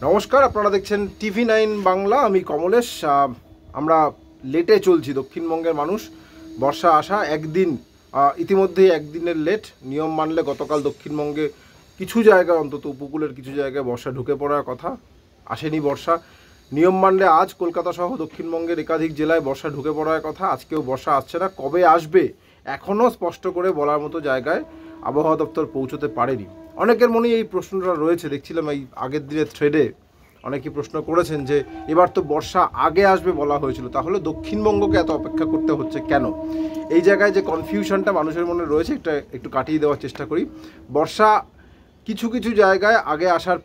নমস্কার, আপনারা দেখছেন TV9 বাংলা। আমি কমলেশ। আমরা লেটে চলছি, দক্ষিণবঙ্গের মানুষ বর্ষা আসা একদিন, ইতিমধ্যেই একদিনের লেট। নিয়ম মানলে গতকাল দক্ষিণবঙ্গে কিছু জায়গায়, অন্তত উপকূলের কিছু জায়গায় বর্ষা ঢুকে পড়ার কথা, আসেনি বর্ষা। নিয়ম মানলে আজ কলকাতা সহ দক্ষিণবঙ্গের একাধিক জেলায় বর্ষা ঢুকে পড়ার কথা, আজকেও বর্ষা আসছে না। কবে আসবে এখনও স্পষ্ট করে বলার মতো জায়গায় আবহাওয়া দপ্তর পৌঁছতে পারেনি। অনেকের মনে এই প্রশ্নটা রয়েছে, দেখছিলাম এই আগের দিনের থ্রেডে অনেকেই প্রশ্ন করেছেন যে এবার তো বর্ষা আগে আসবে বলা হয়েছিল, তাহলে দক্ষিণবঙ্গকে এত অপেক্ষা করতে হচ্ছে কেন? এই জায়গায় যে কনফিউশনটা মানুষের মনে রয়েছে, এটা একটু কাটিয়ে দেওয়ার চেষ্টা করি। বর্ষা কিছু কিছু জায়গায় আগে আসার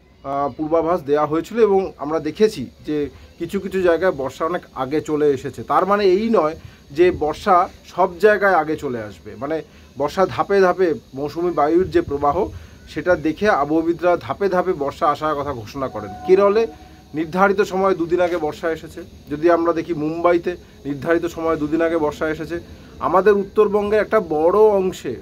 পূর্বাভাস দেওয়া হয়েছিল এবং আমরা দেখেছি যে কিছু কিছু জায়গায় বর্ষা অনেক আগে চলে এসেছে। তার মানে এই নয় যে বর্ষা সব জায়গায় আগে চলে আসবে। মানে বর্ষা ধাপে ধাপে, মৌসুমি বায়ুর যে প্রবাহ, সেটা দেখে আবহবিদরা ধাপে ধাপে বর্ষা আসার কথা ঘোষণা করেন। কেরলে নির্ধারিত সময় দুদিন আগে বর্ষা এসেছে। যদি আমরা দেখি মুম্বাইতে নির্ধারিত সময় দুদিন আগে বর্ষা এসেছে। আমাদের উত্তরবঙ্গের একটা বড় অংশে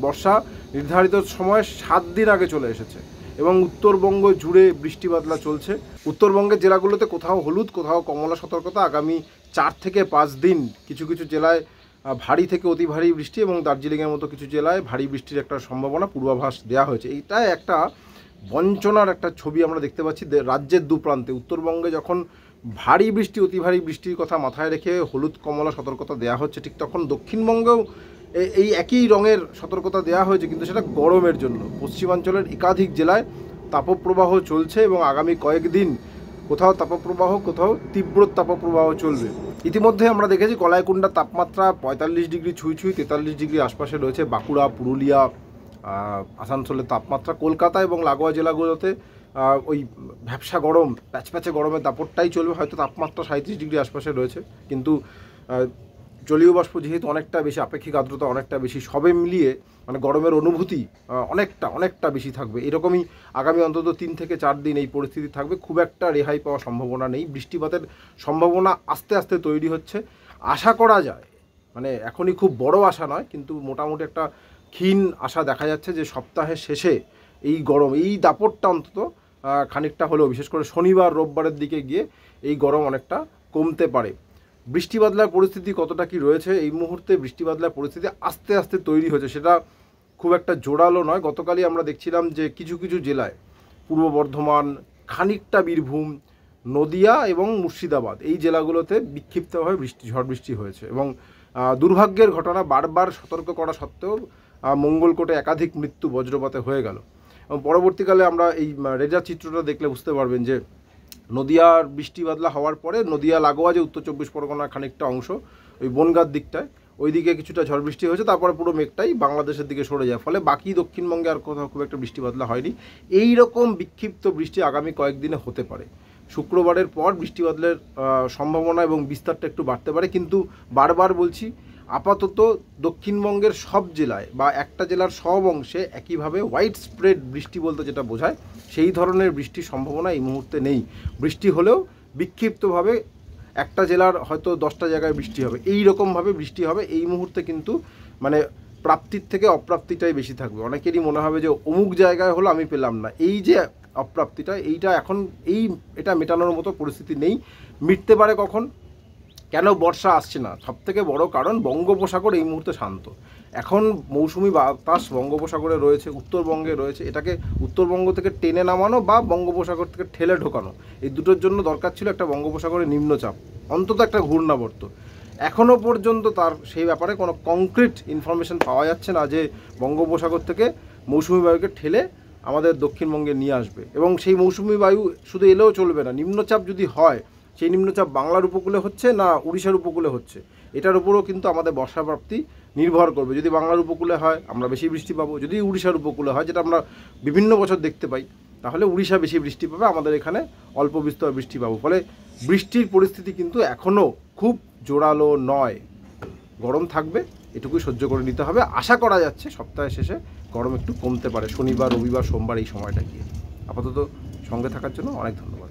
বর্ষা নির্ধারিত সময় 7 দিন আগে চলে এসেছে এবং উত্তরবঙ্গ জুড়ে বৃষ্টি বাদলা চলছে। উত্তরবঙ্গের জেলাগুলোতে কোথাও হলুদ, কোথাও কমলা সতর্কতা। আগামী 4 থেকে 5 দিন কিছু কিছু জেলায় ভারী থেকে অতি ভারী বৃষ্টি এবং দার্জিলিংয়ের মতো কিছু জেলায় ভারী বৃষ্টির একটা সম্ভাবনা পূর্বাভাস দেওয়া হয়েছে। এইটা একটা বঞ্চনার একটা ছবি আমরা দেখতে পাচ্ছি রাজ্যের দু প্রান্তে। উত্তরবঙ্গে যখন ভারী বৃষ্টি, অতি ভারী বৃষ্টির কথা মাথায় রেখে হলুদ কমলা সতর্কতা দেওয়া হচ্ছে, ঠিক তখন দক্ষিণবঙ্গেও এই একই রঙের সতর্কতা দেওয়া হয়েছে, কিন্তু সেটা গরমের জন্য। পশ্চিমাঞ্চলের একাধিক জেলায় তাপপ্রবাহ চলছে এবং আগামী কয়েকদিন কোথাও তাপপ্রবাহ, কোথাও তীব্র তাপপ্রবাহ চলবে। ইতিমধ্যে আমরা দেখেছি কলাইকুণ্ডার তাপমাত্রা 45 ডিগ্রি ছুঁই ছুঁই, 43 ডিগ্রি আশপাশে রয়েছে। বাঁকুড়া, পুরুলিয়া, আসানসোলের তাপমাত্রা, কলকাতা এবং লাগোয়া জেলাগুলোতে ওই ভ্যাপসা গরম, প্যাচপ্যাচে গরমের দাপটটাই চলবে। হয়তো তাপমাত্রা 37 ডিগ্রি আশপাশে রয়েছে, কিন্তু জলীয় বাষ্প যেহেতু অনেকটা বেশি, আপেক্ষিক আর্দ্রতা অনেকটা বেশি, সবে মিলিয়ে মানে গরমের অনুভূতি অনেকটা বেশি থাকবে। এরকমই আগামী অন্তত 3 থেকে 4 দিন এই পরিস্থিতি থাকবে। খুব একটা রেহাই পাওয়ার সম্ভাবনা নেই। বৃষ্টিপাতের সম্ভাবনা আস্তে আস্তে তৈরি হচ্ছে। আশা করা যায়, মানে এখনই খুব বড় আশা নয়, কিন্তু মোটামুটি একটা ক্ষীণ আশা দেখা যাচ্ছে যে সপ্তাহের শেষে এই গরম, এই দাপটটা অন্তত খানিকটা হলেও, বিশেষ করে শনিবার রোববারের দিকে গিয়ে এই গরম অনেকটা কমতে পারে। বৃষ্টি বাদলার পরিস্থিতি কতটা কি রয়েছে এই মুহূর্তে? বৃষ্টি বাদলার পরিস্থিতি আস্তে আস্তে তৈরি হয়েছে, সেটা খুব একটা জোরালো নয়। গতকালই আমরা দেখছিলাম যে কিছু কিছু জেলায়, পূর্ব বর্ধমান, খানিকটা বীরভূম, নদিয়া এবং মুর্শিদাবাদ, এই জেলাগুলোতে বিক্ষিপ্তভাবে ঝড় বৃষ্টি হয়েছে এবং দুর্ভাগ্যের ঘটনা, বারবার সতর্ক করা সত্ত্বেও মঙ্গলকোটে একাধিক মৃত্যু বজ্রপাতে হয়ে গেল। এবং পরবর্তীকালে আমরা এই রেজার চিত্রটা দেখলে বুঝতে পারবেন যে নদিয়ার বৃষ্টি বাদলা হওয়ার পরে নদিয়া লাগোয়া যে উত্তর 24 পরগনার খানিকটা অংশ, ওই বনগাঁর দিকটায়, ওই দিকে কিছুটা ঝড় বৃষ্টি হয়েছে। তারপরে পুরো মেঘটাই বাংলাদেশের দিকে সরে যায়, ফলে বাকি দক্ষিণবঙ্গে আর কোথাও খুব একটা বৃষ্টি বাদলা হয়নি। এই রকম বিক্ষিপ্ত বৃষ্টি আগামী কয়েকদিনে হতে পারে। শুক্রবারের পর বৃষ্টি বাদলের সম্ভাবনা এবং বিস্তারটা একটু বাড়তে পারে, কিন্তু বারবার বলছি, আপাতত দক্ষিণবঙ্গের সব জেলায় বা একটা জেলার সব অংশে একইভাবে হোয়াইট স্প্রেড বৃষ্টি বলতে যেটা বোঝায়, সেই ধরনের বৃষ্টির সম্ভাবনা এই মুহূর্তে নেই। বৃষ্টি হলেও বিক্ষিপ্তভাবে একটা জেলার হয়তো 10টা জায়গায় বৃষ্টি হবে, এই রকমভাবে বৃষ্টি হবে। এই মুহূর্তে কিন্তু মানে প্রাপ্তির থেকে অপ্রাপ্তিটাই বেশি থাকবে। অনেকেরই মনে হবে যে অমুক জায়গায় হলো, আমি পেলাম না। এই যে অপ্রাপ্তিটা, এইটা এখন এটা মেটানোর মতো পরিস্থিতি নেই। মিটতে পারে কখন? কেন বর্ষা আসছে না? সবথেকে বড় কারণ, বঙ্গোপসাগর এই মুহূর্তে শান্ত। এখন মৌসুমি বাতাস বঙ্গোপসাগরে রয়েছে, উত্তরবঙ্গে রয়েছে। এটাকে উত্তরবঙ্গ থেকে টেনে নামানো বা বঙ্গোপসাগর থেকে ঠেলে ঢোকানো, এই দুটোর জন্য দরকার ছিল একটা বঙ্গোপসাগরে নিম্নচাপ, অন্তত একটা ঘূর্ণাবর্ত। এখনও পর্যন্ত তার সেই ব্যাপারে কোনো কংক্রিট ইনফরমেশন পাওয়া যাচ্ছে না যে বঙ্গোপসাগর থেকে মৌসুমি বায়ুকে ঠেলে আমাদের দক্ষিণবঙ্গে নিয়ে আসবে। এবং সেই মৌসুমি বায়ু শুধু এলেও চলবে না, নিম্নচাপ যদি হয়, সেই নিম্নচাপ বাংলার উপকূলে হচ্ছে না উড়িষ্যার উপকূলে হচ্ছে, এটার উপরও কিন্তু আমাদের বর্ষাপ্রাপ্তি নির্ভর করবে। যদি বাংলার উপকূলে হয় আমরা বেশি বৃষ্টি পাবো, যদি উড়িষ্যার উপকূলে হয়, যেটা আমরা বিভিন্ন বছর দেখতে পাই, তাহলে উড়িষ্যা বেশি বৃষ্টি পাবে, আমাদের এখানে অল্প বিস্তর বৃষ্টি পাবো। ফলে বৃষ্টির পরিস্থিতি কিন্তু এখনও খুব জোরালো নয়। গরম থাকবে, এটুকুই সহ্য করে নিতে হবে। আশা করা যাচ্ছে সপ্তাহের শেষে গরম একটু কমতে পারে, শনিবার, রবিবার, সোমবার এই সময়টা গিয়ে। আপাতত সঙ্গে থাকার জন্য অনেক ধন্যবাদ।